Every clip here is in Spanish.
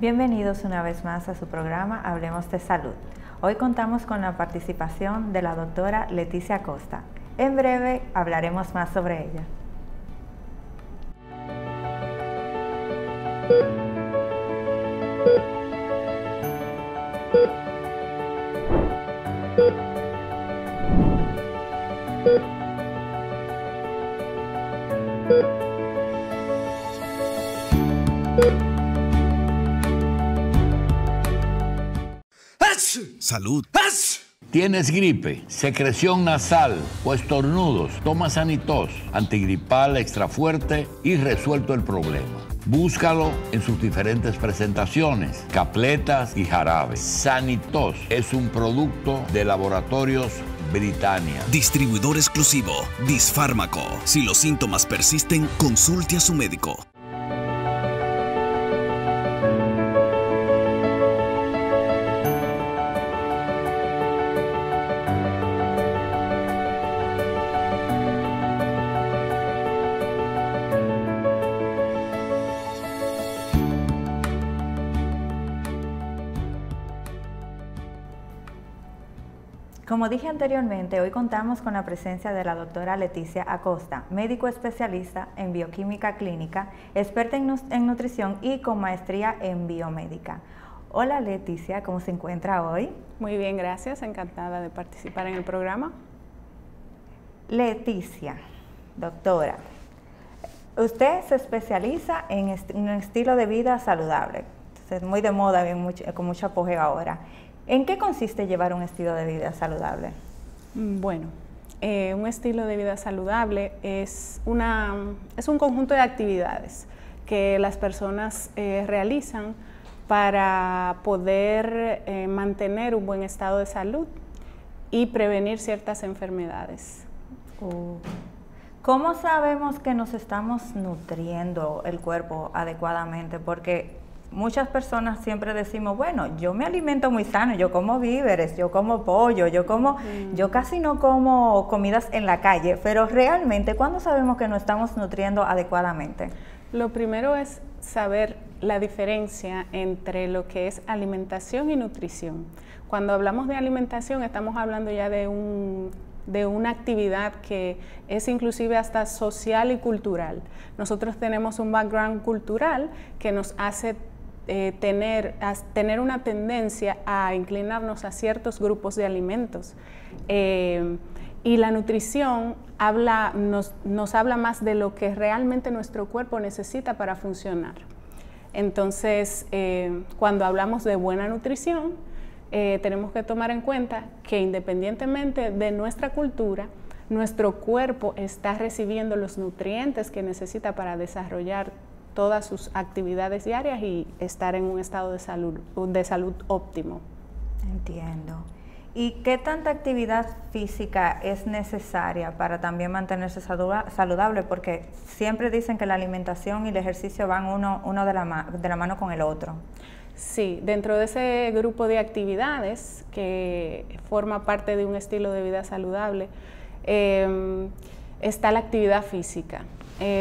Bienvenidos una vez más a su programa Hablemos de Salud. Hoy contamos con la participación de la doctora Leticia Acosta. En breve hablaremos más sobre ella. Salud. ¿Tienes gripe, secreción nasal o estornudos? Toma Sanitos, antigripal extra fuerte y resuelto el problema. Búscalo en sus diferentes presentaciones, capletas y jarabes. Sanitos es un producto de Laboratorios Britannia. Distribuidor exclusivo, Disfármaco. Si los síntomas persisten, consulte a su médico. Como dije anteriormente, hoy contamos con la presencia de la doctora Leticia Acosta, médico especialista en bioquímica clínica, experta en nutrición y con maestría en biomédica. Hola Leticia, ¿cómo se encuentra hoy? Muy bien, gracias. Encantada de participar en el programa. Leticia, doctora, usted se especializa en un estilo de vida saludable. Es muy de moda, con mucho apogeo ahora. ¿En qué consiste llevar un estilo de vida saludable? Bueno, un estilo de vida saludable es un conjunto de actividades que las personas realizan para poder mantener un buen estado de salud y prevenir ciertas enfermedades. ¿Cómo sabemos que nos estamos nutriendo el cuerpo adecuadamente? Porque muchas personas siempre decimos, bueno, yo me alimento muy sano, yo como víveres, yo como pollo, yo casi no como comidas en la calle, pero realmente, ¿cuándo sabemos que nos estamos nutriendo adecuadamente? Lo primero es saber la diferencia entre lo que es alimentación y nutrición. Cuando hablamos de alimentación, estamos hablando ya de una actividad que es inclusive hasta social y cultural. Nosotros tenemos un background cultural que nos hace tener una tendencia a inclinarnos a ciertos grupos de alimentos. Y la nutrición nos habla más de lo que realmente nuestro cuerpo necesita para funcionar. Entonces, cuando hablamos de buena nutrición, tenemos que tomar en cuenta que independientemente de nuestra cultura, nuestro cuerpo está recibiendo los nutrientes que necesita para desarrollar todas sus actividades diarias y estar en un estado de salud óptimo. Entiendo. ¿Y qué tanta actividad física es necesaria para también mantenerse saludable? Porque siempre dicen que la alimentación y el ejercicio van uno de la mano con el otro. Sí, dentro de ese grupo de actividades que forma parte de un estilo de vida saludable, está la actividad física.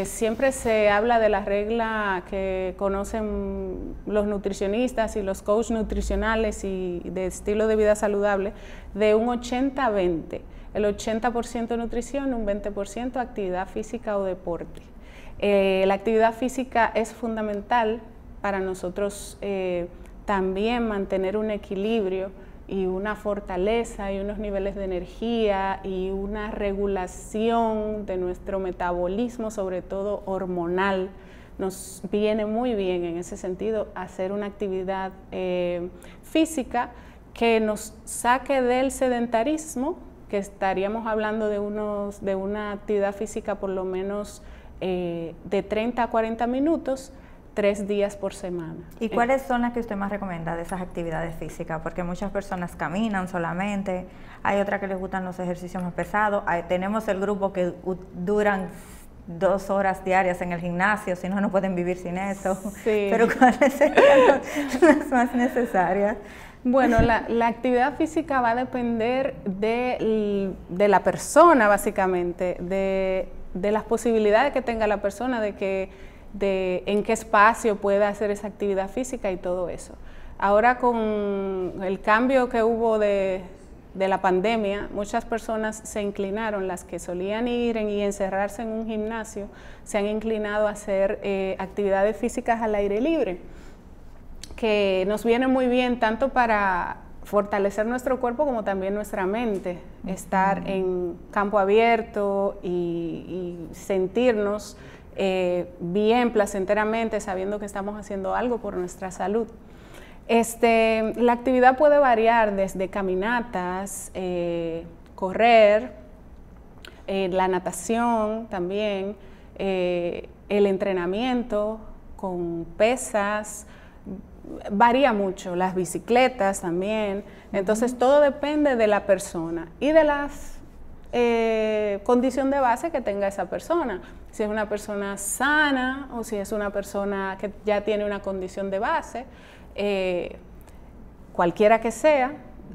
Siempre se habla de la regla que conocen los nutricionistas y los coaches nutricionales y de estilo de vida saludable, de un 80-20, el 80% nutrición, un 20% actividad física o deporte. La actividad física es fundamental para nosotros también mantener un equilibrio y una fortaleza y unos niveles de energía y una regulación de nuestro metabolismo, sobre todo hormonal. Nos viene muy bien en ese sentido hacer una actividad física que nos saque del sedentarismo, que estaríamos hablando de una actividad física por lo menos de 30 a 40 minutos, 3 días por semana. ¿Y cuáles son las que usted más recomienda de esas actividades físicas? Porque muchas personas caminan solamente, hay otras que les gustan los ejercicios más pesados, tenemos el grupo que duran 2 horas diarias en el gimnasio, si no, no pueden vivir sin eso. Sí. Pero ¿cuáles serían las más necesarias? Bueno, la actividad física va a depender de la persona, básicamente, de las posibilidades que tenga la persona de de en qué espacio puede hacer esa actividad física y todo eso. Ahora con el cambio que hubo de la pandemia, muchas personas se inclinaron, las que solían ir y encerrarse en un gimnasio, se han inclinado a hacer actividades físicas al aire libre, que nos viene muy bien tanto para fortalecer nuestro cuerpo como también nuestra mente, estar en campo abierto y sentirnos bien, placenteramente, sabiendo que estamos haciendo algo por nuestra salud. La actividad puede variar desde caminatas, correr, la natación también, el entrenamiento con pesas, varía mucho, las bicicletas también. Entonces todo depende de la persona y de la condición de base que tenga esa persona. Si es una persona sana o si es una persona que ya tiene una condición de base, cualquiera que sea,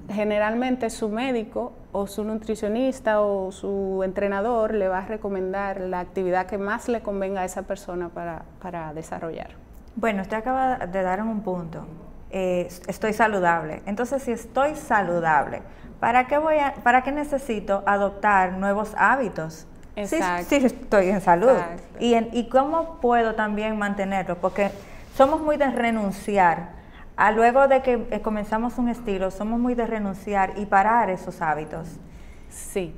generalmente su médico o su nutricionista o su entrenador le va a recomendar la actividad que más le convenga a esa persona para desarrollar. Bueno, usted acaba de dar un punto. Estoy saludable. Entonces, si estoy saludable, ¿para qué necesito adoptar nuevos hábitos? Exacto. Sí, estoy en salud. Exacto. ¿Y cómo puedo también mantenerlo? Porque somos muy de renunciar. Luego de que comenzamos un estilo, somos muy de renunciar y parar esos hábitos. Sí.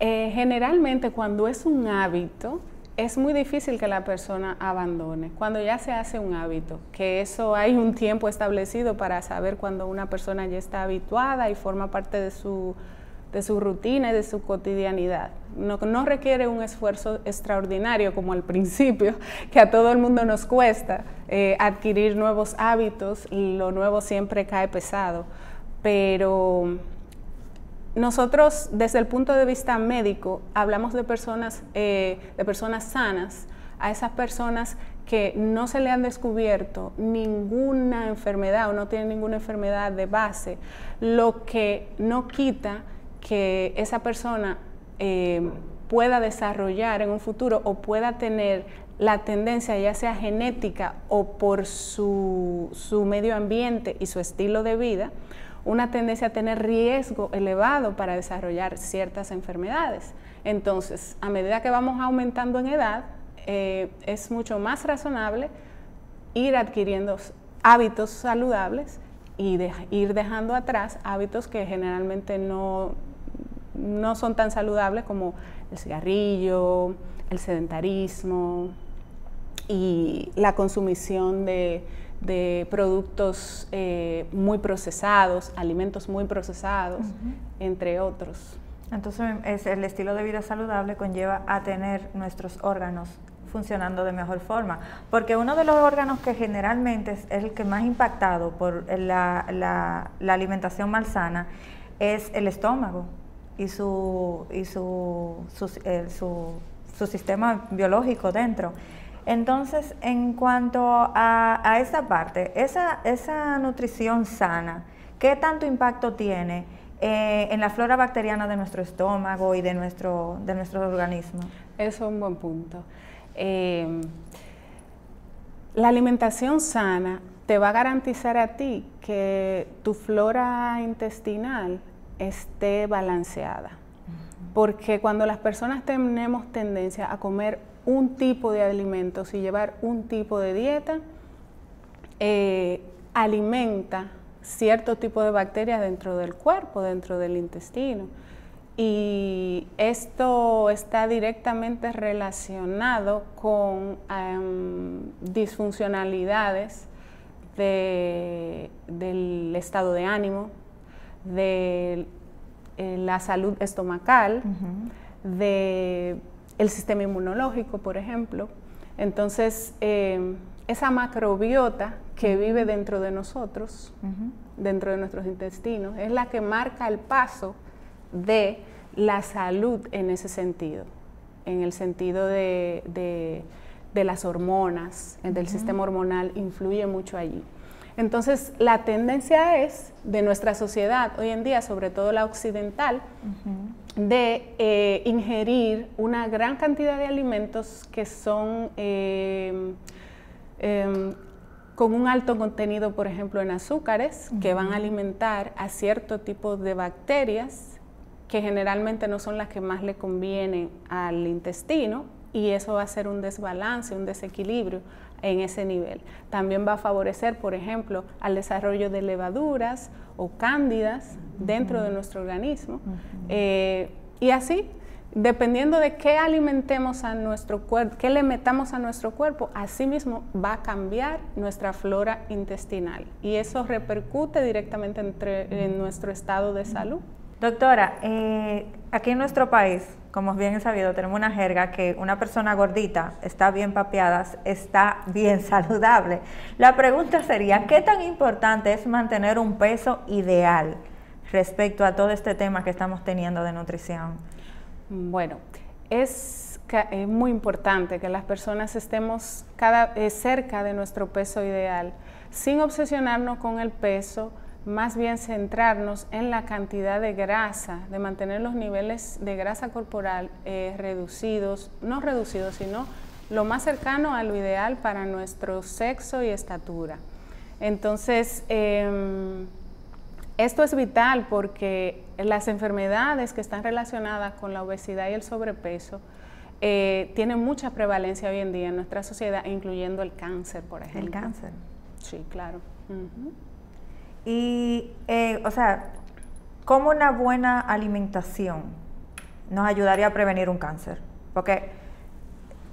Generalmente cuando es un hábito, es muy difícil que la persona abandone. Cuando ya se hace un hábito, que eso hay un tiempo establecido para saber cuando una persona ya está habituada y forma parte de su rutina y de su cotidianidad. No requiere un esfuerzo extraordinario como al principio, que a todo el mundo nos cuesta adquirir nuevos hábitos, lo nuevo siempre cae pesado, pero nosotros desde el punto de vista médico hablamos de personas sanas, a esas personas que no se le han descubierto ninguna enfermedad o no tienen ninguna enfermedad de base, lo que no quita que esa persona pueda desarrollar en un futuro o pueda tener la tendencia, ya sea genética o por su medio ambiente y su estilo de vida, una tendencia a tener riesgo elevado para desarrollar ciertas enfermedades. Entonces, a medida que vamos aumentando en edad, es mucho más razonable ir adquiriendo hábitos saludables y ir dejando atrás hábitos que generalmente no son tan saludables, como el cigarrillo, el sedentarismo y la consumición de productos muy procesados, alimentos muy procesados, entre otros. Entonces, el estilo de vida saludable conlleva a tener nuestros órganos funcionando de mejor forma, porque uno de los órganos que generalmente es el que más impactado por la alimentación malsana es el estómago y su sistema biológico dentro. Entonces, en cuanto a esa parte, esa nutrición sana, ¿qué tanto impacto tiene en la flora bacteriana de nuestro estómago y de nuestro organismo? Eso es un buen punto. La alimentación sana te va a garantizar a ti que tu flora intestinal esté balanceada. Porque cuando las personas tenemos tendencia a comer un tipo de alimentos y llevar un tipo de dieta, alimenta cierto tipo de bacterias dentro del cuerpo, dentro del intestino. Y esto está directamente relacionado con disfuncionalidades del estado de ánimo, de la salud estomacal, del sistema inmunológico, por ejemplo. Entonces, esa macrobiota que vive dentro de nosotros, dentro de nuestros intestinos, es la que marca el paso de la salud en ese sentido, en el sentido de las hormonas, del sistema hormonal, influye mucho allí. Entonces, la tendencia es de nuestra sociedad hoy en día, sobre todo la occidental, de ingerir una gran cantidad de alimentos que son con un alto contenido, por ejemplo, en azúcares, que van a alimentar a cierto tipo de bacterias que generalmente no son las que más le convienen al intestino, y eso va a ser un desbalance, un desequilibrio en ese nivel. También va a favorecer, por ejemplo, al desarrollo de levaduras o cándidas dentro de nuestro organismo, y así, dependiendo de qué alimentemos a nuestro cuerpo, qué le metamos a nuestro cuerpo, así mismo va a cambiar nuestra flora intestinal, y eso repercute directamente en nuestro estado de salud. Doctora, aquí en nuestro país, como bien es sabido, tenemos una jerga que una persona gordita está bien papeada, está bien saludable. La pregunta sería, ¿qué tan importante es mantener un peso ideal respecto a todo este tema que estamos teniendo de nutrición? Bueno, es muy importante que las personas estemos cerca de nuestro peso ideal, sin obsesionarnos con el peso, más bien centrarnos en la cantidad de grasa, de mantener los niveles de grasa corporal reducidos, no reducidos, sino lo más cercano a lo ideal para nuestro sexo y estatura. Entonces, esto es vital porque las enfermedades que están relacionadas con la obesidad y el sobrepeso tienen mucha prevalencia hoy en día en nuestra sociedad, incluyendo el cáncer, por ejemplo. ¿El cáncer? Sí, claro. Y, o sea, ¿cómo una buena alimentación nos ayudaría a prevenir un cáncer? Porque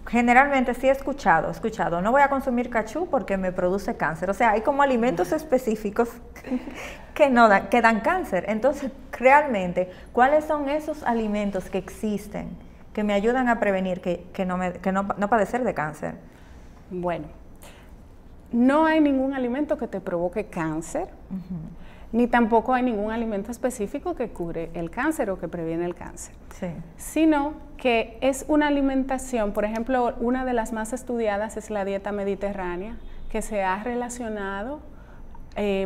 generalmente sí he escuchado, no voy a consumir cachú porque me produce cáncer. O sea, hay como alimentos específicos que dan cáncer. Entonces, realmente, ¿cuáles son esos alimentos que existen que me ayudan a prevenir que no padecer de cáncer? Bueno, no hay ningún alimento que te provoque cáncer, ni tampoco hay ningún alimento específico que cure el cáncer o que previene el cáncer, sino que es una alimentación. Por ejemplo, una de las más estudiadas es la dieta mediterránea, que se ha relacionado,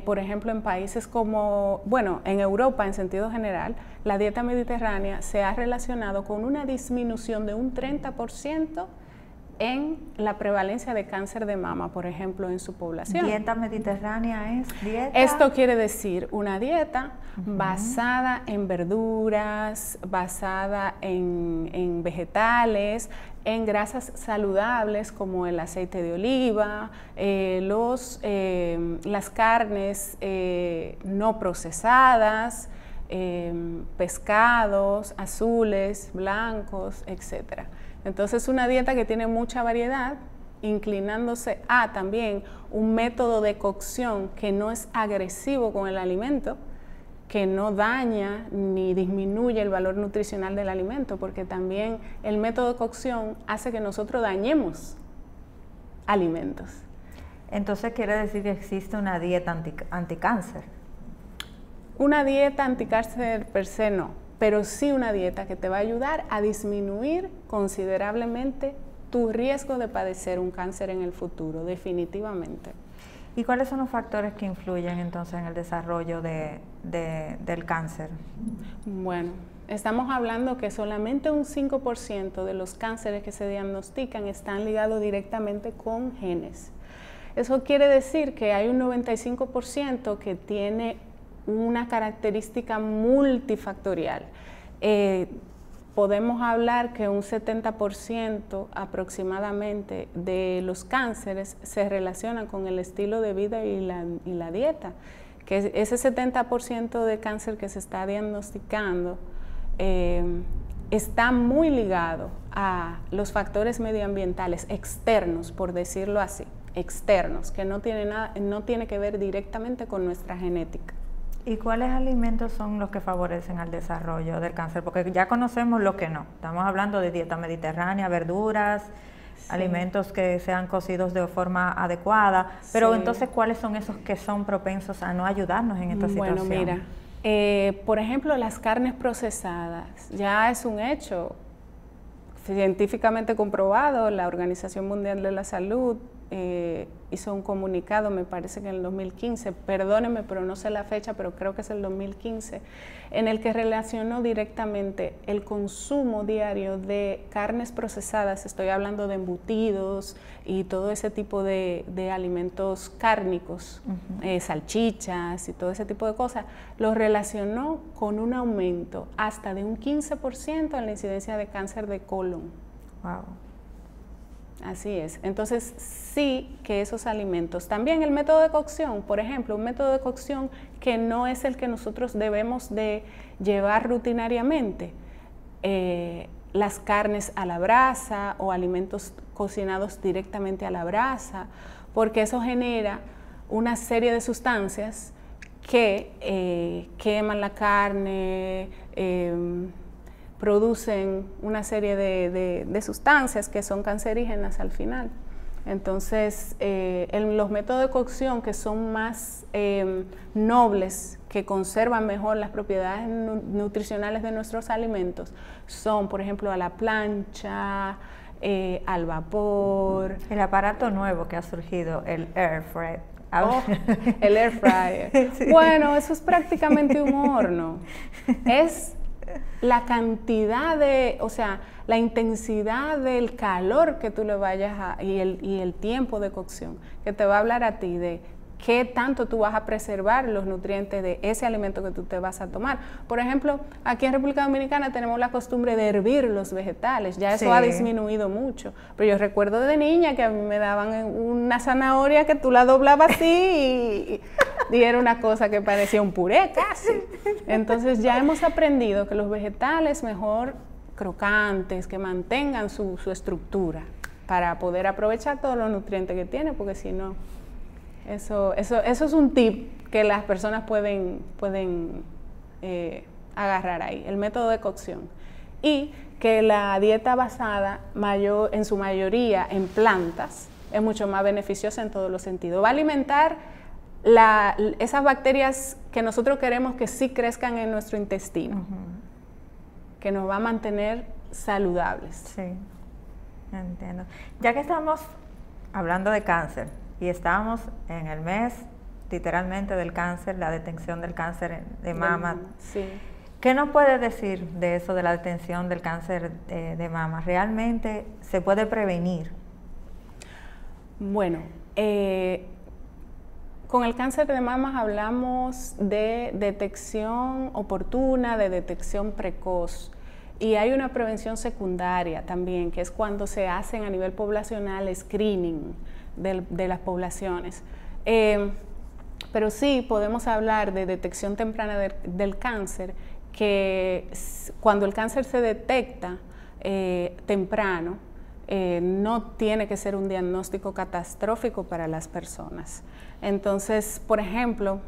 por ejemplo, en países como, bueno, en Europa en sentido general, la dieta mediterránea se ha relacionado con una disminución de un 30% en la prevalencia de cáncer de mama, por ejemplo, en su población. ¿Dieta mediterránea es dieta? Esto quiere decir una dieta basada en verduras, basada en vegetales, en grasas saludables como el aceite de oliva, las carnes no procesadas, pescados azules, blancos, etcétera. Entonces, una dieta que tiene mucha variedad, inclinándose a también un método de cocción que no es agresivo con el alimento, que no daña ni disminuye el valor nutricional del alimento, porque también el método de cocción hace que nosotros dañemos alimentos. Entonces, ¿quiere decir que existe una dieta anticáncer? Una dieta anticáncer per se no, pero sí una dieta que te va a ayudar a disminuir considerablemente tu riesgo de padecer un cáncer en el futuro, definitivamente. ¿Y cuáles son los factores que influyen entonces en el desarrollo del cáncer? Bueno, estamos hablando que solamente un 5% de los cánceres que se diagnostican están ligados directamente con genes. Eso quiere decir que hay un 95% que tiene una característica multifactorial. Podemos hablar que un 70% aproximadamente de los cánceres se relacionan con el estilo de vida y la dieta, que ese 70% de cáncer que se está diagnosticando está muy ligado a los factores medioambientales externos, por decirlo así, externos, que no tiene que ver directamente con nuestra genética. ¿Y cuáles alimentos son los que favorecen al desarrollo del cáncer? Porque ya conocemos lo que no. Estamos hablando de dieta mediterránea, verduras, alimentos que sean cocidos de forma adecuada. Pero entonces, ¿cuáles son esos que son propensos a no ayudarnos en esta situación? Bueno, mira, por ejemplo, las carnes procesadas. Ya es un hecho científicamente comprobado. La Organización Mundial de la Salud hizo un comunicado, me parece que en el 2015, perdónenme, pero no sé la fecha, pero creo que es el 2015, en el que relacionó directamente el consumo diario de carnes procesadas, estoy hablando de embutidos y todo ese tipo de alimentos cárnicos, salchichas y todo ese tipo de cosas, lo relacionó con un aumento hasta de un 15% en la incidencia de cáncer de colon. Wow. Así es. Entonces, sí que esos alimentos, también el método de cocción, por ejemplo, un método de cocción que no es el que nosotros debemos de llevar rutinariamente, las carnes a la brasa o alimentos cocinados directamente a la brasa, porque eso genera una serie de sustancias que queman la carne, producen una serie de sustancias que son cancerígenas al final. Entonces, en los métodos de cocción que son más nobles, que conservan mejor las propiedades nutricionales de nuestros alimentos, son, por ejemplo, a la plancha, al vapor. El aparato nuevo que ha surgido, el air fryer. Oh, el air fryer. Sí. Bueno, eso es prácticamente un horno. Es la cantidad o sea, la intensidad del calor que tú le vayas y el tiempo de cocción, que te va a hablar a ti de qué tanto tú vas a preservar los nutrientes de ese alimento que tú te vas a tomar. Por ejemplo, aquí en República Dominicana tenemos la costumbre de hervir los vegetales, ya eso ha disminuido mucho, pero yo recuerdo de niña que a mí me daban una zanahoria que tú la doblabas así y era una cosa que parecía un puré casi. Entonces ya hemos aprendido que los vegetales mejor crocantes, que mantengan su estructura para poder aprovechar todos los nutrientes que tiene, porque si no, eso es un tip que las personas pueden agarrar ahí, el método de cocción. Y que la dieta basada en su mayoría en plantas es mucho más beneficiosa en todos los sentidos. Va a alimentar esas bacterias que nosotros queremos que sí crezcan en nuestro intestino, que nos va a mantener saludables. Sí, entiendo. Ya que estamos hablando de cáncer y estamos en el mes literalmente del cáncer, la detención del cáncer de mama, sí. ¿Qué nos puede decir de eso, de la detención del cáncer de mama? ¿Realmente se puede prevenir? Bueno, con el cáncer de mama hablamos de detección oportuna, de detección precoz. Y hay una prevención secundaria también, que es cuando se hacen a nivel poblacional screening de las poblaciones. Pero sí podemos hablar de detección temprana del cáncer, que cuando el cáncer se detecta temprano, no tiene que ser un diagnóstico catastrófico para las personas. Entonces, por ejemplo,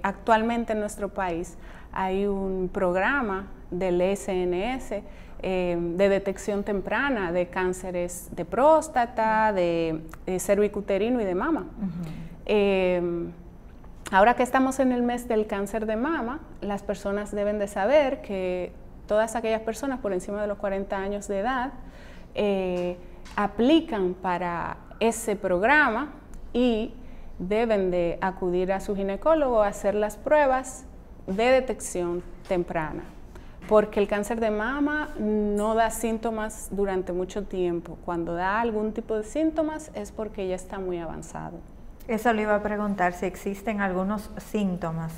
actualmente en nuestro país hay un programa del SNS de detección temprana de cánceres de próstata, de cervicuterino y de mama. Ahora que estamos en el mes del cáncer de mama, las personas deben de saber que todas aquellas personas por encima de los 40 años de edad aplican para ese programa y deben de acudir a su ginecólogo a hacer las pruebas de detección temprana, porque el cáncer de mama no da síntomas durante mucho tiempo. Cuando da algún tipo de síntomas es porque ya está muy avanzado. Eso le iba a preguntar, si existen algunos síntomas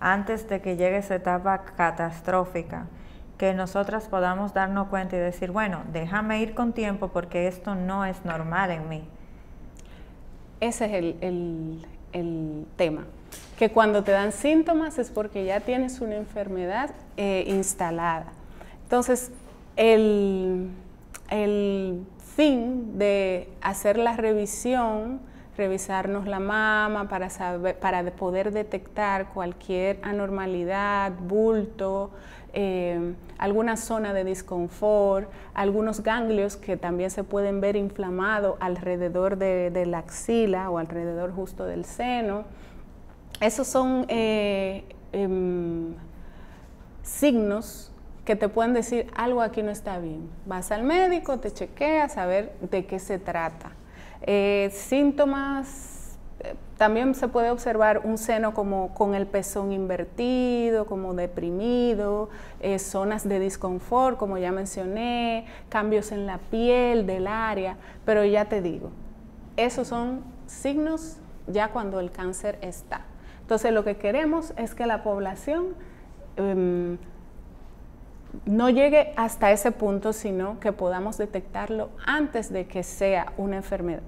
antes de que llegue esa etapa catastrófica, que nosotras podamos darnos cuenta y decir, bueno, déjame ir con tiempo porque esto no es normal en mí. Ese es el tema, que cuando te dan síntomas es porque ya tienes una enfermedad instalada. Entonces, el fin de hacer la revisión, revisarnos la mama para poder detectar cualquier anormalidad, bulto, alguna zona de disconfort, algunos ganglios que también se pueden ver inflamados alrededor de la axila o alrededor justo del seno. Esos son signos que te pueden decir algo aquí no está bien. Vas al médico, te chequeas a ver de qué se trata. Síntomas, también se puede observar un seno como con el pezón invertido, como deprimido, zonas de disconfort, como ya mencioné, cambios en la piel del área, pero ya te digo, esos son signos ya cuando el cáncer está. Entonces lo que queremos es que la población no llegue hasta ese punto, sino que podamos detectarlo antes de que sea una enfermedad.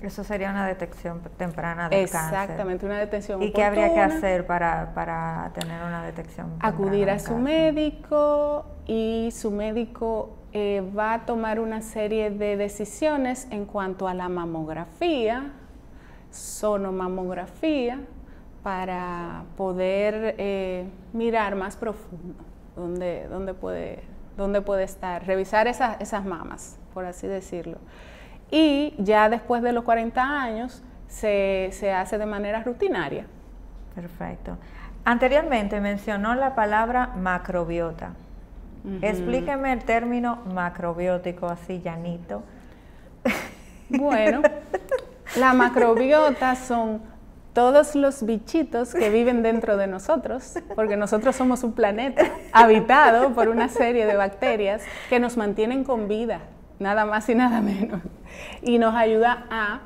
Eso sería una detección temprana del cáncer. Exactamente, una detección oportuna. ¿Y qué habría que hacer para tener una detección temprana? Acudir a su médico, y su médico va a tomar una serie de decisiones en cuanto a la mamografía, sonomamografía, para poder mirar más profundo dónde puede estar, revisar esas mamas, por así decirlo. Y ya después de los 40 años se hace de manera rutinaria. Perfecto. Anteriormente mencionó la palabra macrobiota. Explíqueme el término macrobiótico así llanito. Bueno, la macrobiota son todos los bichitos que viven dentro de nosotros, porque nosotros somos un planeta habitado por una serie de bacterias que nos mantienen con vida, nada más y nada menos, y nos ayuda a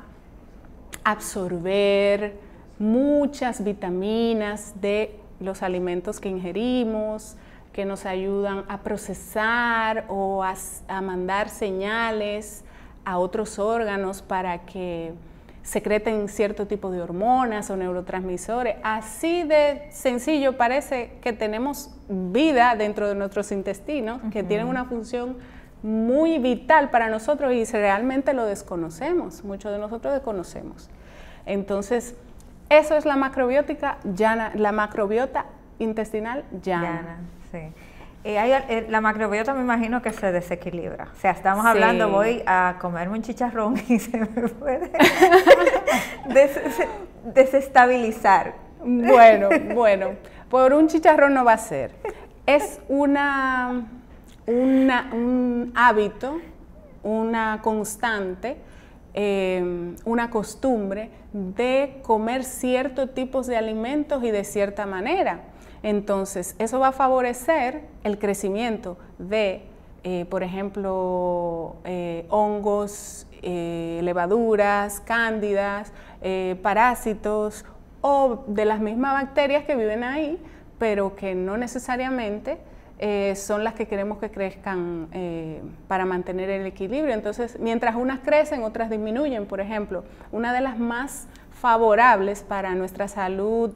absorber muchas vitaminas de los alimentos que ingerimos, que nos ayudan a procesar o a mandar señales a otros órganos para que secreten cierto tipo de hormonas o neurotransmisores. Así de sencillo parece que tenemos vida dentro de nuestros intestinos, que tienen una función muy vital para nosotros y realmente lo desconocemos, muchos de nosotros desconocemos. Entonces, eso es la macrobiótica llana, la macrobiota intestinal llana. Sí. La macrobiota me imagino que se desequilibra. O sea, estamos hablando, voy a comerme un chicharrón y se me puede desestabilizar. Bueno, por un chicharrón no va a ser. Es un hábito, una constante, una costumbre de comer ciertos tipos de alimentos y de cierta manera. Entonces, eso va a favorecer el crecimiento de, por ejemplo, hongos, levaduras, cándidas, parásitos o de las mismas bacterias que viven ahí, pero que no necesariamente son las que queremos que crezcan para mantener el equilibrio. Entonces, mientras unas crecen, otras disminuyen. Por ejemplo, una de las más favorables para nuestra salud,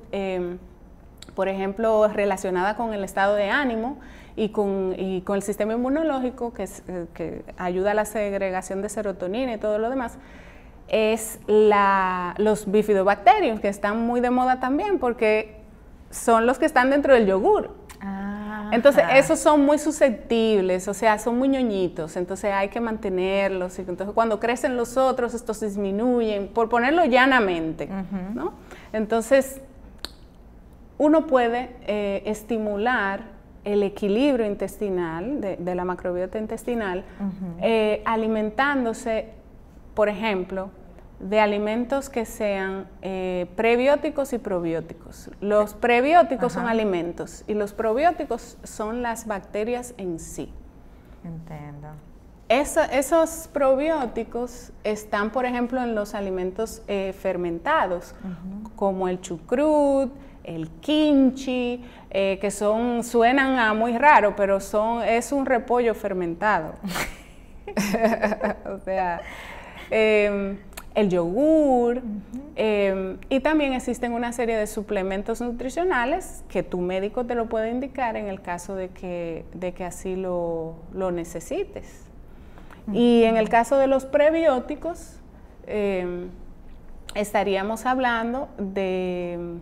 por ejemplo, relacionada con el estado de ánimo y con el sistema inmunológico, que ayuda a la segregación de serotonina y todo lo demás, es los bifidobacterios, que están muy de moda también, porque son los que están dentro del yogur. Entonces, esos son muy susceptibles, o sea, son muy ñoñitos, entonces hay que mantenerlos. Entonces, cuando crecen los otros, estos disminuyen, por ponerlo llanamente, ¿no? Entonces, uno puede estimular el equilibrio intestinal, de la macrobiota intestinal, alimentándose, por ejemplo, de alimentos que sean prebióticos y probióticos. Los prebióticos son alimentos y los probióticos son las bacterias en sí. Entiendo. Esos probióticos están, por ejemplo, en los alimentos fermentados, como el chucrut, el kimchi, que suenan muy raro, pero es un repollo fermentado. O sea, el yogur, y también existen una serie de suplementos nutricionales que tu médico te lo puede indicar en el caso de que así lo necesites. Y en el caso de los prebióticos, estaríamos hablando de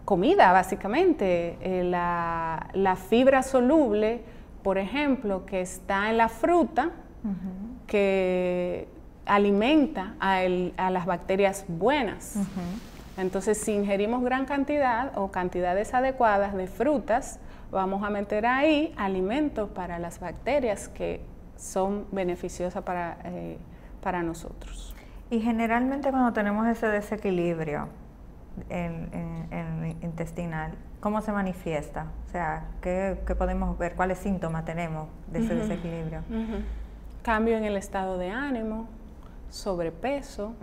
comida, básicamente. La fibra soluble, por ejemplo, que está en la fruta, que alimenta a las bacterias buenas. Entonces, si ingerimos gran cantidad o cantidades adecuadas de frutas, vamos a meter ahí alimentos para las bacterias que son beneficiosas para nosotros. Y generalmente cuando tenemos ese desequilibrio intestinal, ¿cómo se manifiesta? O sea, ¿qué podemos ver? ¿Cuáles síntomas tenemos de ese desequilibrio? Cambio en el estado de ánimo, sobrepeso,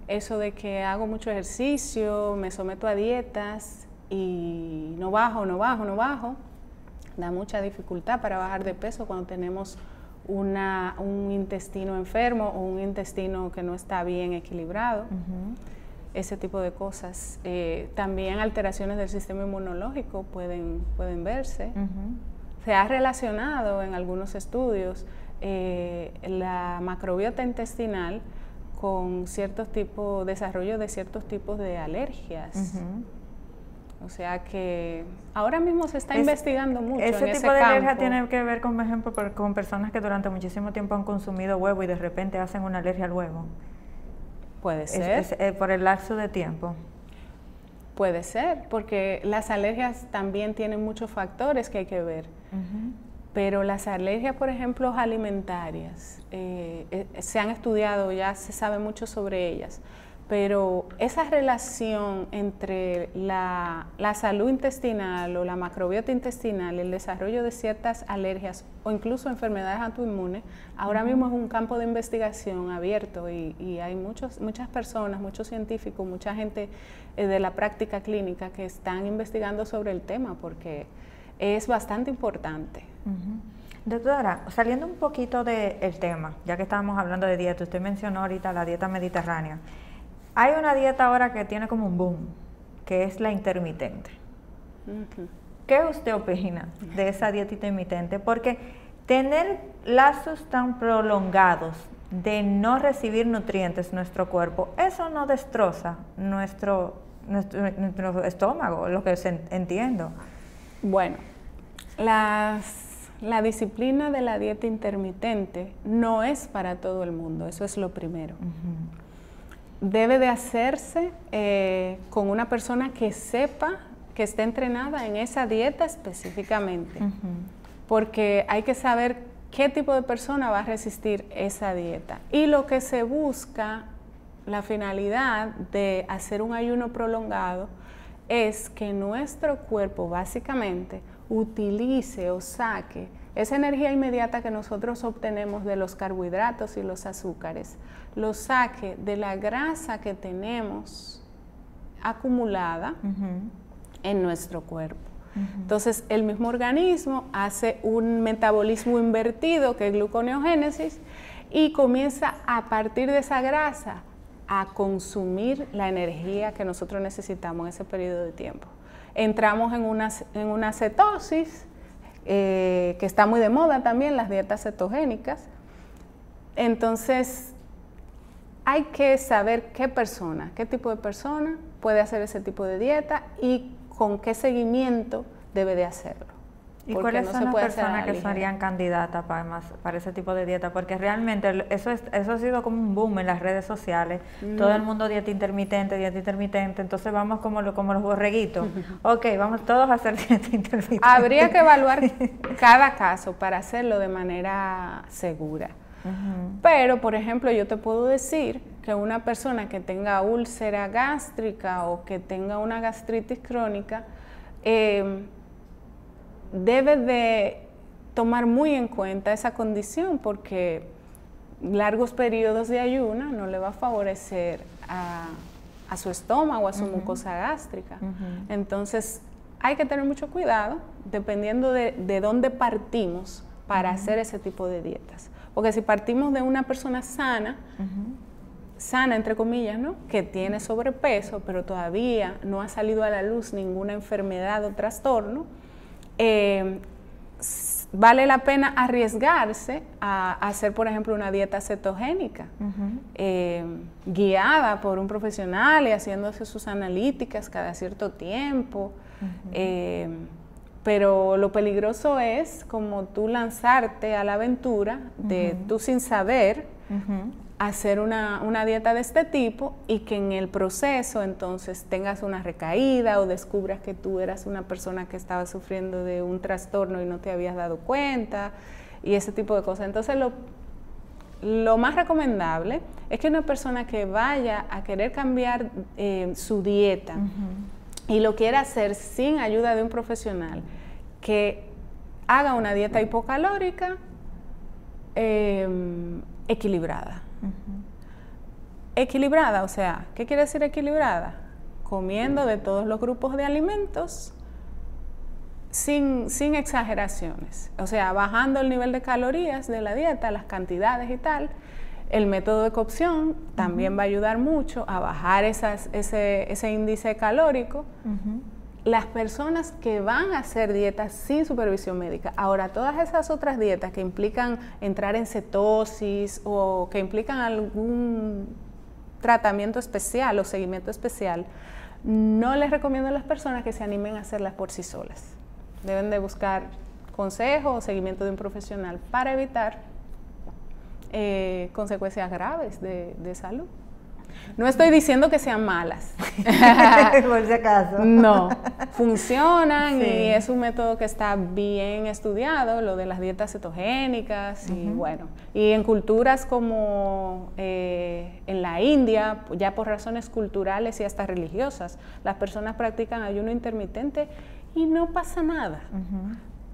eso de que hago mucho ejercicio, me someto a dietas y no bajo, da mucha dificultad para bajar de peso cuando tenemos un intestino enfermo o un intestino que no está bien equilibrado, ese tipo de cosas. También alteraciones del sistema inmunológico pueden verse. Se ha relacionado en algunos estudios la macrobiota intestinal con desarrollo de ciertos tipos de alergias. O sea que ahora mismo se está investigando mucho en ese campo. ¿Ese tipo de alergia tiene que ver, por ejemplo, con personas que durante muchísimo tiempo han consumido huevo y de repente hacen una alergia al huevo? Puede ser. ¿Por el lapso de tiempo? Puede ser, porque las alergias también tienen muchos factores que hay que ver. Pero las alergias, por ejemplo, alimentarias, se han estudiado, ya se sabe mucho sobre ellas. Pero esa relación entre la salud intestinal o la macrobiota intestinal, el desarrollo de ciertas alergias o incluso enfermedades autoinmunes, ahora mismo es un campo de investigación abierto y hay muchas personas, muchos científicos, mucha gente de la práctica clínica que están investigando sobre el tema porque es bastante importante. Doctora, saliendo un poquito del tema, ya que estábamos hablando de dieta, usted mencionó ahorita la dieta mediterránea. Hay una dieta ahora que tiene como un boom, que es la intermitente. ¿Qué usted opina de esa dieta intermitente? Porque tener lapsos tan prolongados de no recibir nutrientes en nuestro cuerpo, eso no destroza nuestro estómago, lo que entiendo. Bueno, la disciplina de la dieta intermitente no es para todo el mundo, eso es lo primero. Debe de hacerse con una persona que sepa, que esté entrenada en esa dieta específicamente, porque hay que saber qué tipo de persona va a resistir esa dieta. Y lo que se busca, la finalidad de hacer un ayuno prolongado, es que nuestro cuerpo básicamente utilice o saque esa energía inmediata que nosotros obtenemos de los carbohidratos y los azúcares, lo saque de la grasa que tenemos acumulada en nuestro cuerpo. Entonces, el mismo organismo hace un metabolismo invertido, que es gluconeogénesis, y comienza a partir de esa grasa a consumir la energía que nosotros necesitamos en ese periodo de tiempo. Entramos en una cetosis, que está muy de moda también, las dietas cetogénicas. Entonces, hay que saber qué tipo de persona puede hacer ese tipo de dieta y con qué seguimiento debe de hacerlo. ¿Y cuáles son las personas que serían candidatas para ese tipo de dieta? Porque realmente eso ha sido como un boom en las redes sociales. Todo el mundo dieta intermitente, entonces vamos como los borreguitos. Ok, vamos todos a hacer dieta intermitente. Habría que evaluar cada caso para hacerlo de manera segura. Pero, por ejemplo, yo te puedo decir que una persona que tenga úlcera gástrica o que tenga una gastritis crónica, debe de tomar muy en cuenta esa condición porque largos periodos de ayuno no le va a favorecer a su estómago, a su mucosa gástrica. Entonces, hay que tener mucho cuidado dependiendo de dónde partimos para hacer ese tipo de dietas. Porque si partimos de una persona sana, sana entre comillas, ¿no?, que tiene sobrepeso, pero todavía no ha salido a la luz ninguna enfermedad o trastorno, vale la pena arriesgarse a hacer, por ejemplo, una dieta cetogénica, guiada por un profesional y haciéndose sus analíticas cada cierto tiempo. Pero lo peligroso es como tú lanzarte a la aventura de tú sin saber hacer una dieta de este tipo y que en el proceso entonces tengas una recaída o descubras que tú eras una persona que estaba sufriendo de un trastorno y no te habías dado cuenta. y ese tipo de cosas. Entonces, lo más recomendable es que una persona que vaya a querer cambiar su dieta y lo quiera hacer sin ayuda de un profesional, que haga una dieta hipocalórica equilibrada. Equilibrada, o sea, ¿qué quiere decir equilibrada? Comiendo de todos los grupos de alimentos sin exageraciones, o sea, bajando el nivel de calorías de la dieta, las cantidades y tal. El método de cocción también va a ayudar mucho a bajar ese índice calórico. Las personas que van a hacer dietas sin supervisión médica, ahora todas esas otras dietas que implican entrar en cetosis o que implican algún tratamiento especial o seguimiento especial, no les recomiendo a las personas que se animen a hacerlas por sí solas. Deben de buscar consejo o seguimiento de un profesional para evitar consecuencias graves de salud. No estoy diciendo que sean malas. Por si acaso. No, funcionan, sí. Y es un método que está bien estudiado, lo de las dietas cetogénicas, y bueno, y en culturas como en la India, ya por razones culturales y hasta religiosas, las personas practican ayuno intermitente y no pasa nada.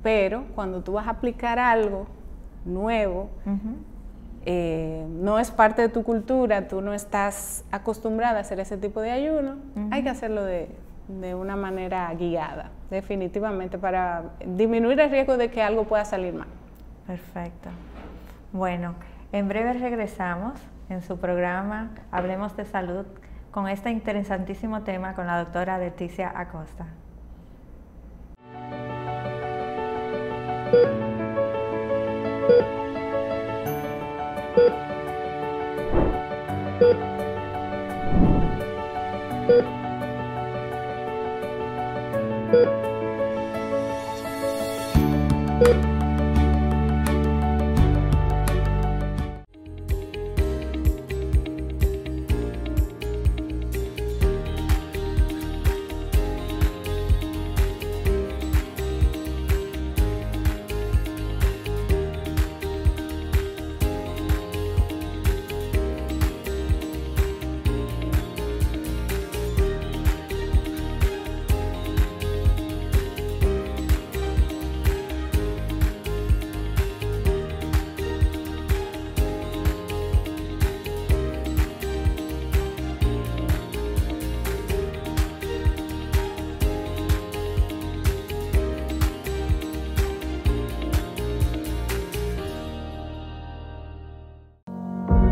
Pero cuando tú vas a aplicar algo nuevo, no es parte de tu cultura, tú no estás acostumbrada a hacer ese tipo de ayuno, hay que hacerlo de una manera guiada, definitivamente, para disminuir el riesgo de que algo pueda salir mal. Perfecto. Bueno, en breve regresamos en su programa Hablemos de Salud con este interesantísimo tema con la doctora Leticia Acosta.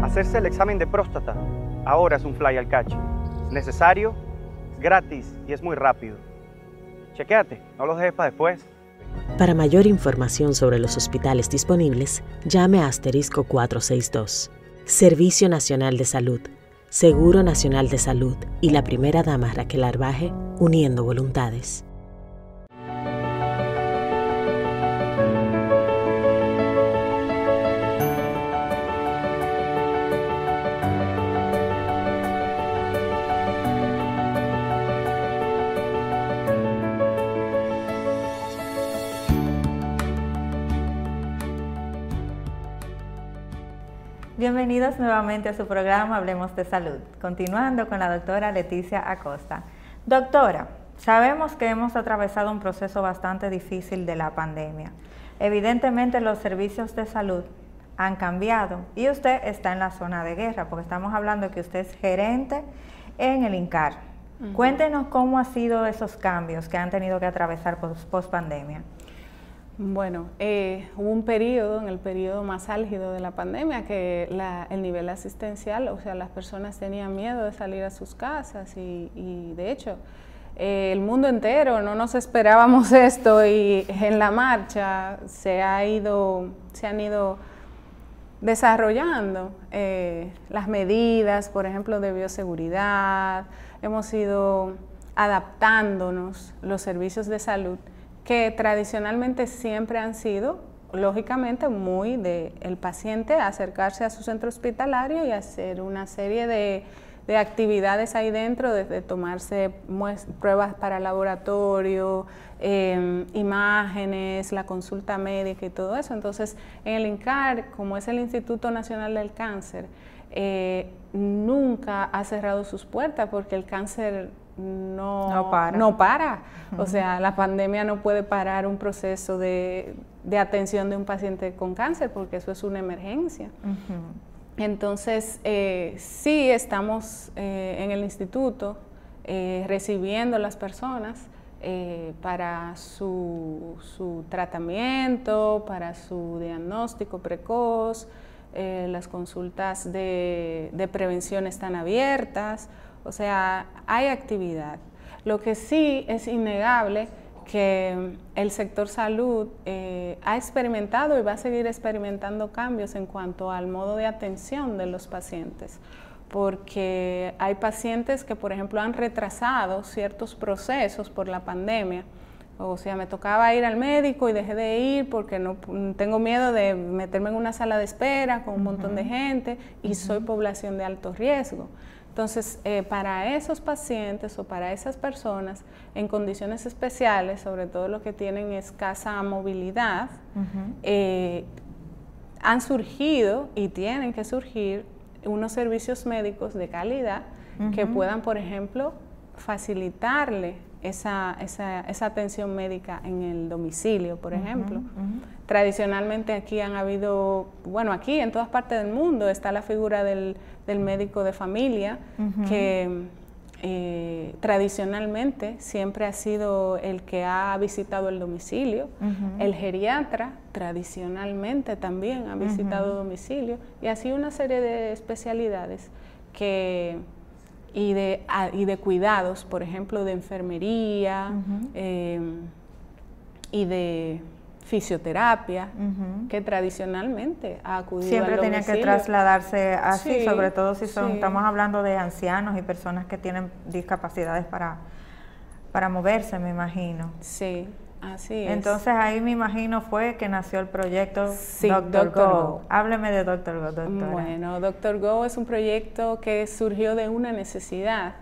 Hacerse el examen de próstata ahora es un fly al cacho. Es necesario, es gratis y es muy rápido. Chequéate, no los dejes para después. Para mayor información sobre los hospitales disponibles, llame a *462. Servicio Nacional de Salud, Seguro Nacional de Salud y la primera dama Raquel Arbaje, uniendo voluntades. Bienvenidos nuevamente a su programa Hablemos de Salud, continuando con la doctora Leticia Acosta. Doctora, sabemos que hemos atravesado un proceso bastante difícil de la pandemia. Evidentemente los servicios de salud han cambiado y usted está en la zona de guerra, porque estamos hablando de que usted es gerente en el INCAR. Cuéntenos cómo han sido esos cambios que han tenido que atravesar post pandemia. Bueno, hubo un periodo, en el periodo más álgido de la pandemia, que el nivel asistencial, o sea, las personas tenían miedo de salir a sus casas y de hecho, el mundo entero, no nos esperábamos esto y en la marcha se han ido desarrollando las medidas, por ejemplo, de bioseguridad, hemos ido adaptándonos los servicios de salud que tradicionalmente siempre han sido, lógicamente, muy del paciente acercarse a su centro hospitalario y hacer una serie de actividades ahí dentro, desde tomarse pruebas para laboratorio, imágenes, la consulta médica y todo eso. Entonces, en el INCAR, como es el Instituto Nacional del Cáncer, nunca ha cerrado sus puertas porque el cáncer no para. O sea, la pandemia no puede parar un proceso de atención de un paciente con cáncer porque eso es una emergencia. Entonces, sí estamos en el instituto recibiendo las personas para su tratamiento, para su diagnóstico precoz. Las consultas de prevención están abiertas, o sea, hay actividad. Lo que sí es innegable que el sector salud ha experimentado y va a seguir experimentando cambios en cuanto al modo de atención de los pacientes, porque hay pacientes que, por ejemplo, han retrasado ciertos procesos por la pandemia. O sea, me tocaba ir al médico y dejé de ir porque no tengo miedo de meterme en una sala de espera con un montón de gente y soy población de alto riesgo. Entonces, para esos pacientes o para esas personas en condiciones especiales, sobre todo los que tienen escasa movilidad, han surgido y tienen que surgir unos servicios médicos de calidad que puedan, por ejemplo, facilitarle esa atención médica en el domicilio, por ejemplo. Tradicionalmente aquí han habido, bueno, aquí en todas partes del mundo está la figura del médico de familia, que tradicionalmente siempre ha sido el que ha visitado el domicilio. El geriatra tradicionalmente también ha visitado domicilio, y así una serie de especialidades y de cuidados, por ejemplo, de enfermería y de fisioterapia, que tradicionalmente ha acudido siempre al domicilio. Tenía que trasladarse así, sobre todo si estamos hablando de ancianos y personas que tienen discapacidades para moverse, me imagino. Sí, así es. Entonces ahí me imagino fue que nació el proyecto Dr. Go. Hábleme de Dr. Go, doctora. Bueno, Dr. Go es un proyecto que surgió de una necesidad.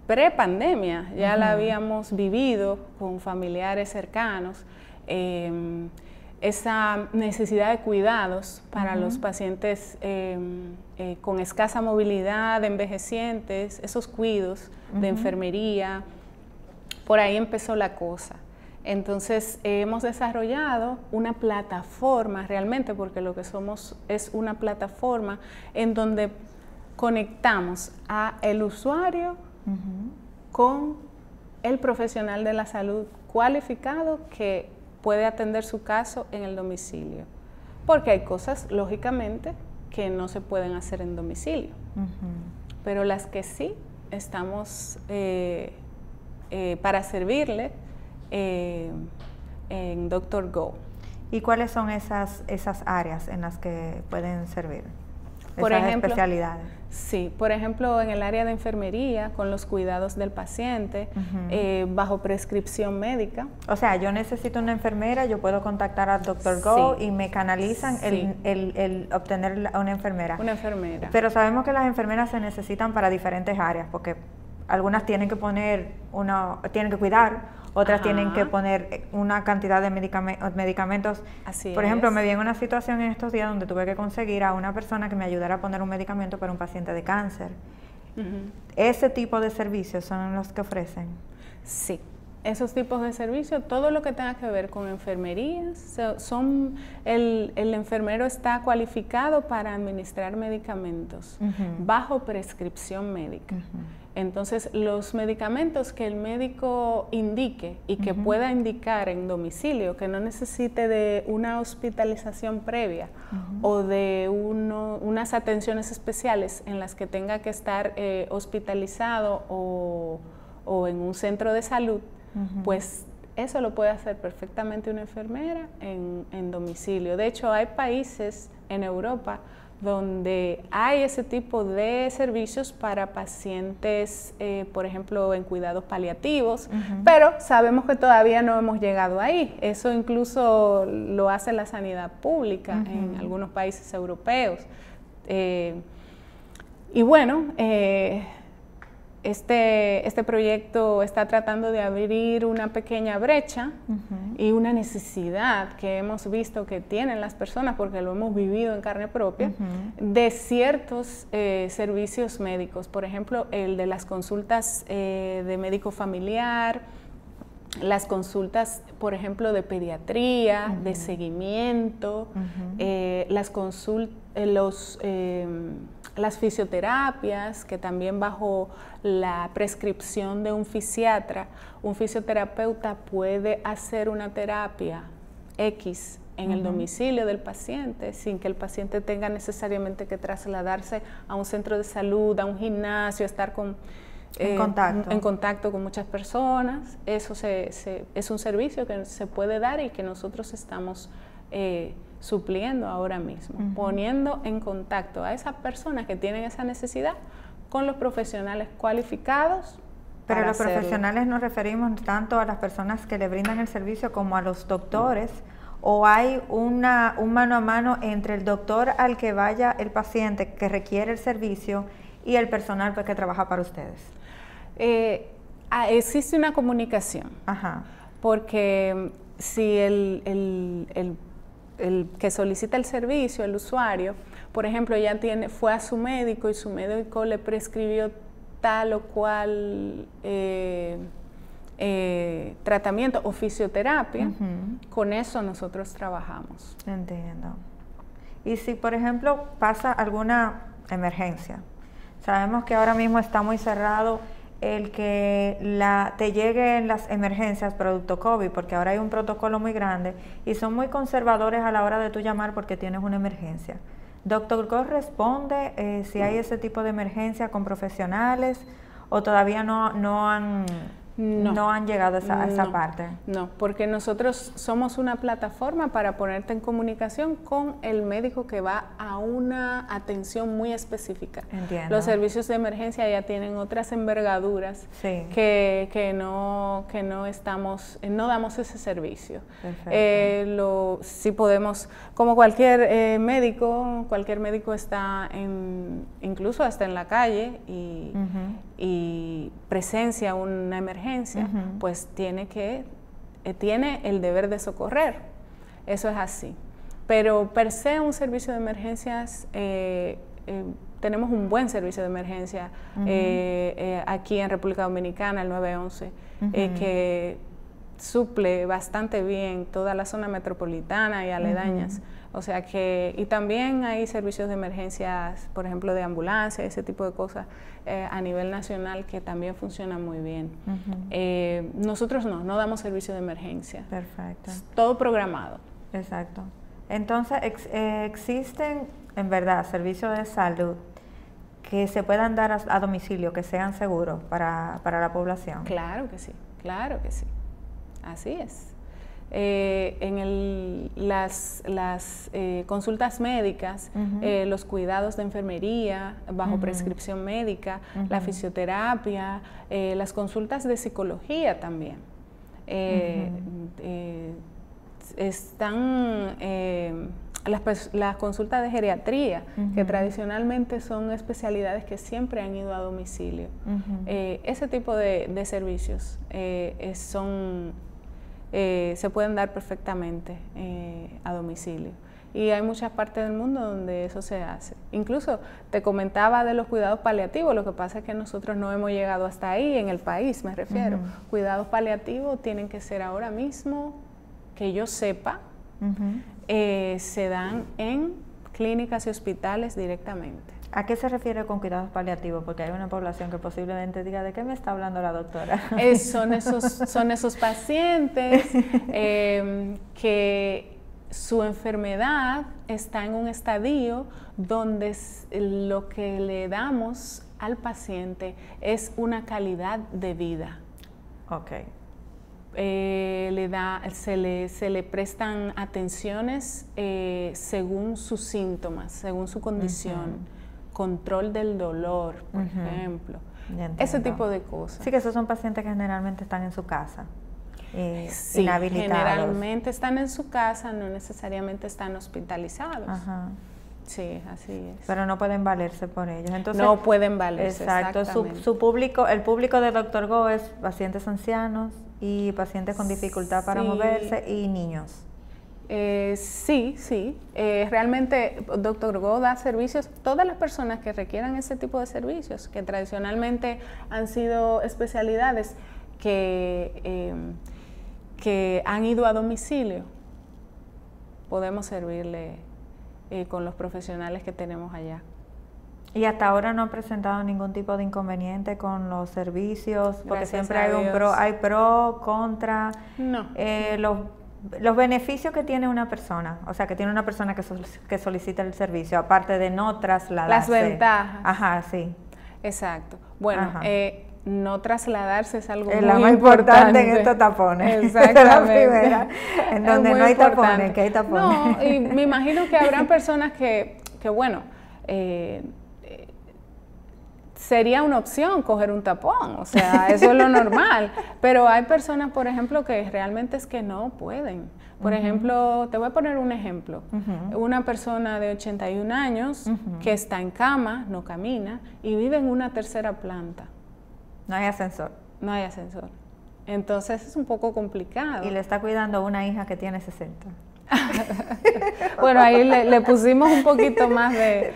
Pre-pandemia, ya la habíamos vivido con familiares cercanos, esa necesidad de cuidados para los pacientes con escasa movilidad, envejecientes, esos cuidados de enfermería, por ahí empezó la cosa. Entonces hemos desarrollado una plataforma realmente, porque lo que somos es una plataforma en donde conectamos a el usuario con el profesional de la salud cualificado que puede atender su caso en el domicilio. Porque hay cosas, lógicamente, que no se pueden hacer en domicilio. Pero las que sí estamos para servirle en Dr. Go. ¿Y cuáles son esas áreas en las que pueden servir? Por esas ejemplo, especialidades. Sí, por ejemplo, en el área de enfermería, con los cuidados del paciente, bajo prescripción médica. O sea, yo necesito una enfermera, yo puedo contactar a Dr. Go y me canalizan el obtener una enfermera. Una enfermera. Pero sabemos que las enfermeras se necesitan para diferentes áreas, porque algunas tienen que tienen que cuidar, otras tienen que poner una cantidad de medicamentos. Por ejemplo, me vi en una situación en estos días donde tuve que conseguir a una persona que me ayudara a poner un medicamento para un paciente de cáncer. ¿Ese tipo de servicios son los que ofrecen? Sí, esos tipos de servicios, todo lo que tenga que ver con enfermería, el enfermero está cualificado para administrar medicamentos bajo prescripción médica. Entonces, los medicamentos que el médico indique y que pueda indicar en domicilio, que no necesite de una hospitalización previa o de unas atenciones especiales en las que tenga que estar hospitalizado o en un centro de salud, pues eso lo puede hacer perfectamente una enfermera en domicilio. De hecho, hay países en Europa donde hay ese tipo de servicios para pacientes, por ejemplo, en cuidados paliativos, pero sabemos que todavía no hemos llegado ahí. Eso incluso lo hace la sanidad pública en algunos países europeos. Y bueno, este proyecto está tratando de abrir una pequeña brecha y una necesidad que hemos visto que tienen las personas, porque lo hemos vivido en carne propia, de ciertos servicios médicos. Por ejemplo, el de las consultas de médico familiar, las consultas, por ejemplo, de pediatría, de seguimiento, las fisioterapias, que también bajo la prescripción de un fisiatra, un fisioterapeuta puede hacer una terapia X en el domicilio del paciente sin que el paciente tenga necesariamente que trasladarse a un centro de salud, a un gimnasio, a estar en contacto con muchas personas. Eso es un servicio que se puede dar y que nosotros estamos supliendo ahora mismo, poniendo en contacto a esas personas que tienen esa necesidad con los profesionales cualificados. Pero los profesionales nos referimos tanto a las personas que le brindan el servicio como a los doctores, o hay un mano a mano entre el doctor al que vaya el paciente que requiere el servicio y el personal que trabaja para ustedes. Existe una comunicación, porque si el que solicita el servicio, el usuario, por ejemplo, ya fue a su médico y su médico le prescribió tal o cual tratamiento o fisioterapia, con eso nosotros trabajamos. Entiendo. Y si, por ejemplo, pasa alguna emergencia, sabemos que ahora mismo está muy cerrado el que te lleguen las emergencias producto COVID, porque ahora hay un protocolo muy grande y son muy conservadores a la hora de tú llamar porque tienes una emergencia. ¿Doctor corresponde si hay ese tipo de emergencia con profesionales o todavía no han llegado a esa parte? No, porque nosotros somos una plataforma para ponerte en comunicación con el médico que va a una atención muy específica. Entiendo. Los servicios de emergencia ya tienen otras envergaduras que no damos ese servicio. Sí podemos, como cualquier médico está incluso hasta en la calle y presencia una emergencia, pues tiene el deber de socorrer. Eso es así. Pero per se un servicio de emergencias, tenemos un buen servicio de emergencia aquí en República Dominicana, el 911, que suple bastante bien toda la zona metropolitana y aledañas. O sea que, y también hay servicios de emergencias, por ejemplo, de ambulancia, ese tipo de cosas a nivel nacional que también funcionan muy bien. Nosotros no damos servicio de emergencia. Perfecto. Es todo programado. Exacto. Entonces, existen, en verdad, servicios de salud que se puedan dar a domicilio, que sean seguros para la población. Claro que sí, claro que sí. Así es. Las consultas médicas, los cuidados de enfermería bajo prescripción médica, la fisioterapia, las consultas de psicología también. Están las consultas de geriatría, que tradicionalmente son especialidades que siempre han ido a domicilio. Ese tipo de servicios se pueden dar perfectamente a domicilio. Y hay muchas partes del mundo donde eso se hace. Incluso te comentaba de los cuidados paliativos, lo que pasa es que nosotros no hemos llegado hasta ahí en el país, me refiero. Cuidados paliativos tienen que ser ahora mismo, que yo sepa, se dan en clínicas y hospitales directamente. ¿A qué se refiere con cuidados paliativos? Porque hay una población que posiblemente diga, ¿de qué me está hablando la doctora? Son esos pacientes que su enfermedad está en un estadio donde lo que le damos al paciente es una calidad de vida. Ok. Se le prestan atenciones según sus síntomas, según su condición. Control del dolor, por ejemplo. Ese tipo de cosas. Sí, que esos son pacientes que generalmente están en su casa, sí, inhabilitados. Generalmente están en su casa, no necesariamente están hospitalizados. Sí, así es. Pero no pueden valerse por ellos. Entonces, no pueden valerse, exacto. Su público, el público de Dr. Go es pacientes ancianos y pacientes con dificultad para moverse y niños. Sí. Realmente Dr. Go da servicios, todas las personas que requieran ese tipo de servicios, que tradicionalmente han sido especialidades que han ido a domicilio, podemos servirle con los profesionales que tenemos allá. Y hasta ahora no han presentado ningún tipo de inconveniente con los servicios, porque Gracias siempre a hay pro, contra. No. Los beneficios que tiene una persona, o sea, que tiene una persona que solicita el servicio, aparte de no trasladarse. Las ventajas. Ajá, sí. Exacto. Bueno, no trasladarse es algo es muy la más importante en estos tapones. Exactamente. La primera, en donde no hay tapones, que hay tapones. No, y me imagino que habrán personas que bueno, sería una opción coger un tapón, o sea, eso es lo normal, pero hay personas, por ejemplo, que realmente es que no pueden. Por ejemplo, te voy a poner un ejemplo, una persona de 81 años que está en cama, no camina, y vive en una tercera planta. No hay ascensor. No hay ascensor. Entonces es un poco complicado. Y le está cuidando una hija que tiene 60. Bueno, ahí le pusimos un poquito más de...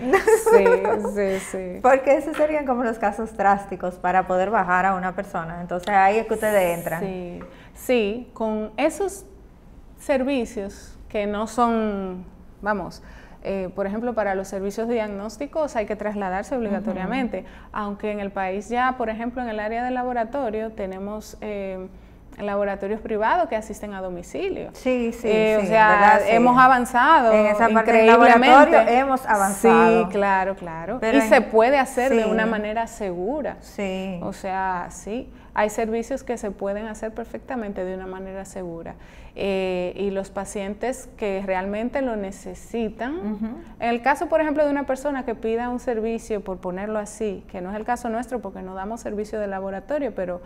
Sí. Porque esos serían como los casos drásticos para poder bajar a una persona. Entonces ahí es que ustedes entran. Sí, con esos servicios que no son, vamos, por ejemplo, para los servicios diagnósticos hay que trasladarse obligatoriamente, aunque en el país ya, por ejemplo, en el área de laboratorio tenemos... laboratorios privados que asisten a domicilio. Sí, o sea, ¿verdad? Sí. Hemos avanzado en esa parte del laboratorio hemos avanzado. Sí, claro. Pero se puede hacer de una manera segura. Sí. O sea, sí, hay servicios que se pueden hacer perfectamente de una manera segura. Y los pacientes que realmente lo necesitan, en el caso, por ejemplo, de una persona que pida un servicio, por ponerlo así, que no es el caso nuestro porque no damos servicio de laboratorio, pero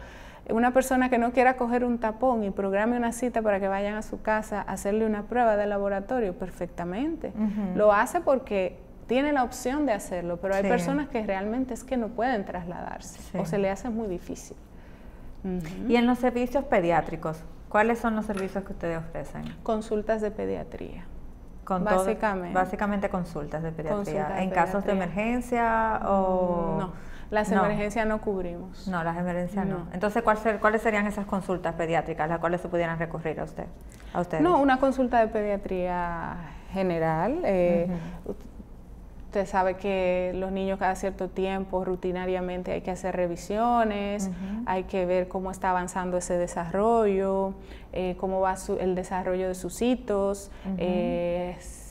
una persona que no quiera coger un tapón y programe una cita para que vayan a su casa a hacerle una prueba de laboratorio, perfectamente. Lo hace porque tiene la opción de hacerlo, pero hay personas que realmente es que no pueden trasladarse o se le hace muy difícil. Y en los servicios pediátricos, ¿cuáles son los servicios que ustedes ofrecen? Consultas de pediatría. Básicamente consultas de pediatría. ¿En casos de emergencia o...? No. Las emergencias no cubrimos. No, las emergencias no. Entonces, ¿cuáles serían esas consultas pediátricas las cuales se pudieran recurrir a ustedes? No, una consulta de pediatría general. Usted sabe que los niños cada cierto tiempo, rutinariamente, hay que hacer revisiones, hay que ver cómo está avanzando ese desarrollo, cómo va el desarrollo de sus hitos,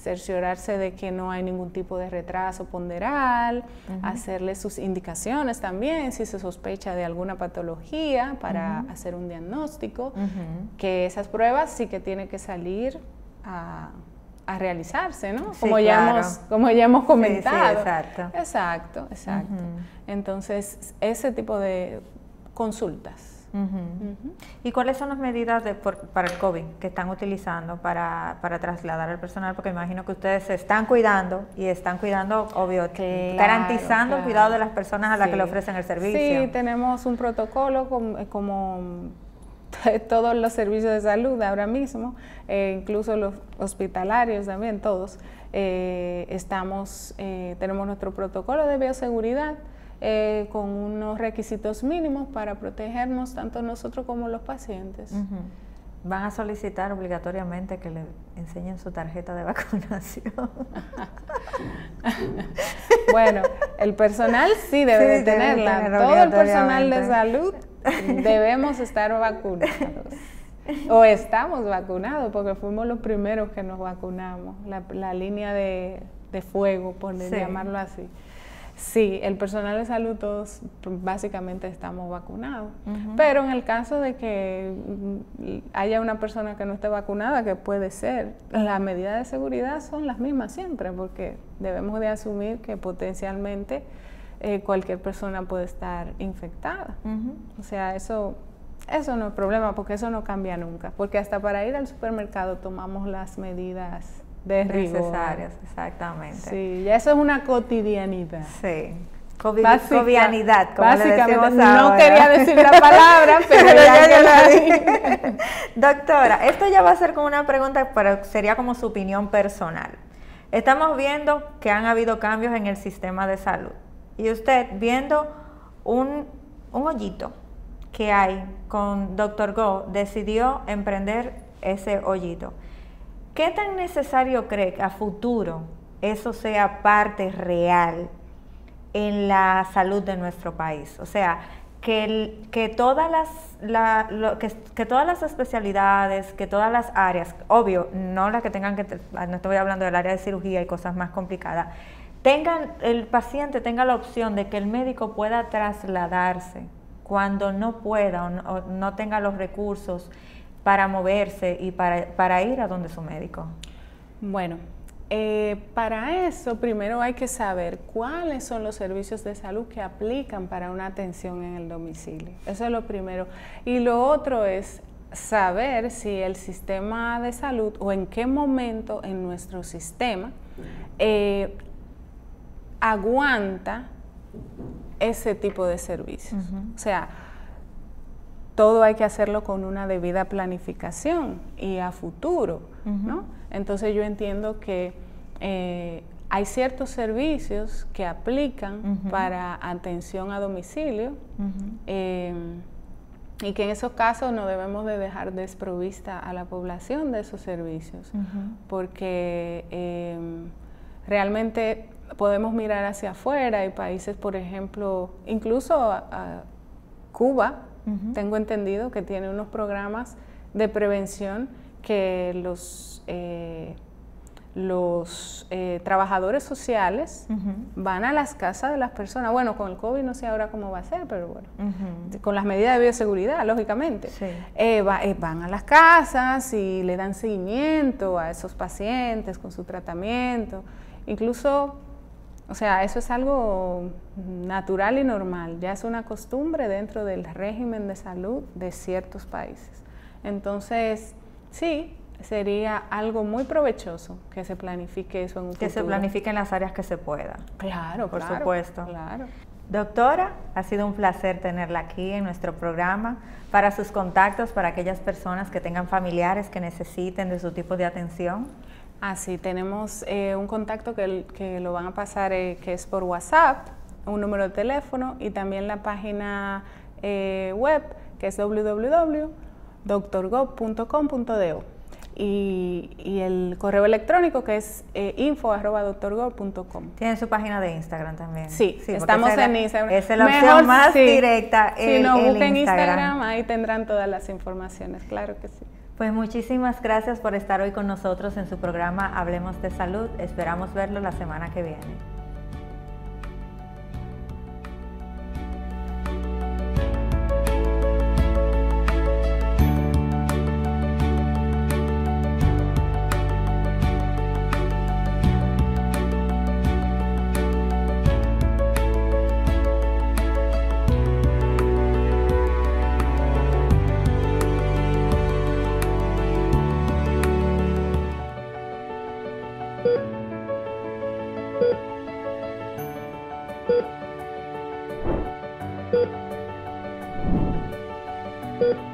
cerciorarse de que no hay ningún tipo de retraso ponderal, hacerle sus indicaciones también si se sospecha de alguna patología para hacer un diagnóstico, que esas pruebas sí que tienen que salir a realizarse, ¿no? Sí, como ya hemos comentado. Sí, exacto. Entonces, ese tipo de consultas. ¿Y cuáles son las medidas para el COVID que están utilizando para trasladar al personal? Porque imagino que ustedes se están cuidando y están cuidando, obvio, garantizando el cuidado de las personas a las que le ofrecen el servicio. Sí, tenemos un protocolo como todos los servicios de salud ahora mismo, incluso los hospitalarios también, todos, tenemos nuestro protocolo de bioseguridad, con unos requisitos mínimos para protegernos tanto nosotros como los pacientes. ¿Van a solicitar obligatoriamente que le enseñen su tarjeta de vacunación? Bueno, el personal sí debe de tenerla. Todo el personal de salud debemos estar vacunados. O estamos vacunados porque fuimos los primeros que nos vacunamos. La línea de fuego, por llamarlo así. Sí, el personal de salud todos básicamente estamos vacunados, pero en el caso de que haya una persona que no esté vacunada, que puede ser, las medidas de seguridad son las mismas siempre, porque debemos de asumir que potencialmente cualquier persona puede estar infectada. O sea, eso no es problema, porque eso no cambia nunca, porque hasta para ir al supermercado tomamos las medidas de rigor. Necesarias, exactamente. Sí, ya eso es una cotidianidad. Sí. Covidianidad, como le decimos no ahora. quería decir la palabra, pero ya la dije. Doctora, esto ya va a ser como una pregunta, pero sería como su opinión personal. Estamos viendo que han habido cambios en el sistema de salud. Y usted, viendo un hoyito que hay con Dr. Go, decidió emprender ese hoyito. ¿Qué tan necesario cree que a futuro eso sea parte real en la salud de nuestro país? O sea, que todas las especialidades, que todas las áreas, obvio, no las que tengan que, no estoy hablando del área de cirugía y cosas más complicadas, el paciente tenga la opción de que el médico pueda trasladarse cuando no pueda o no tenga los recursos para moverse y para ir a donde su médico. Bueno, para eso primero hay que saber cuáles son los servicios de salud que aplican para una atención en el domicilio. Eso es lo primero. Y lo otro es saber si el sistema de salud o en qué momento en nuestro sistema aguanta ese tipo de servicios. O sea, todo hay que hacerlo con una debida planificación y a futuro, ¿no? Entonces yo entiendo que hay ciertos servicios que aplican para atención a domicilio y que en esos casos no debemos de dejar desprovista a la población de esos servicios, porque realmente podemos mirar hacia afuera. Hay países, por ejemplo, incluso Cuba, tengo entendido que tiene unos programas de prevención que los trabajadores sociales van a las casas de las personas. Bueno, con el COVID no sé ahora cómo va a ser, pero bueno, con las medidas de bioseguridad, lógicamente. Sí. Van a las casas y le dan seguimiento a esos pacientes con su tratamiento. Incluso, o sea, eso es algo natural y normal, ya es una costumbre dentro del régimen de salud de ciertos países. Entonces, sí, sería algo muy provechoso que se planifique eso en un futuro. Que se planifique en las áreas que se pueda. Claro, por supuesto. Claro. Doctora, ha sido un placer tenerla aquí en nuestro programa. Para sus contactos, para aquellas personas que tengan familiares que necesiten de su tipo de atención. Sí, tenemos un contacto que lo van a pasar, que es por WhatsApp, un número de teléfono y también la página web, que es www.drgo.com.do. Y el correo electrónico, que es info@drgo.com. ¿Tienen su página de Instagram también? Sí, estamos en Instagram. Esa es la opción más directa. Si nos busquen Instagram, ahí tendrán todas las informaciones, claro que sí. Pues muchísimas gracias por estar hoy con nosotros en su programa Hablemos de Salud. Esperamos verlo la semana que viene. Thank you.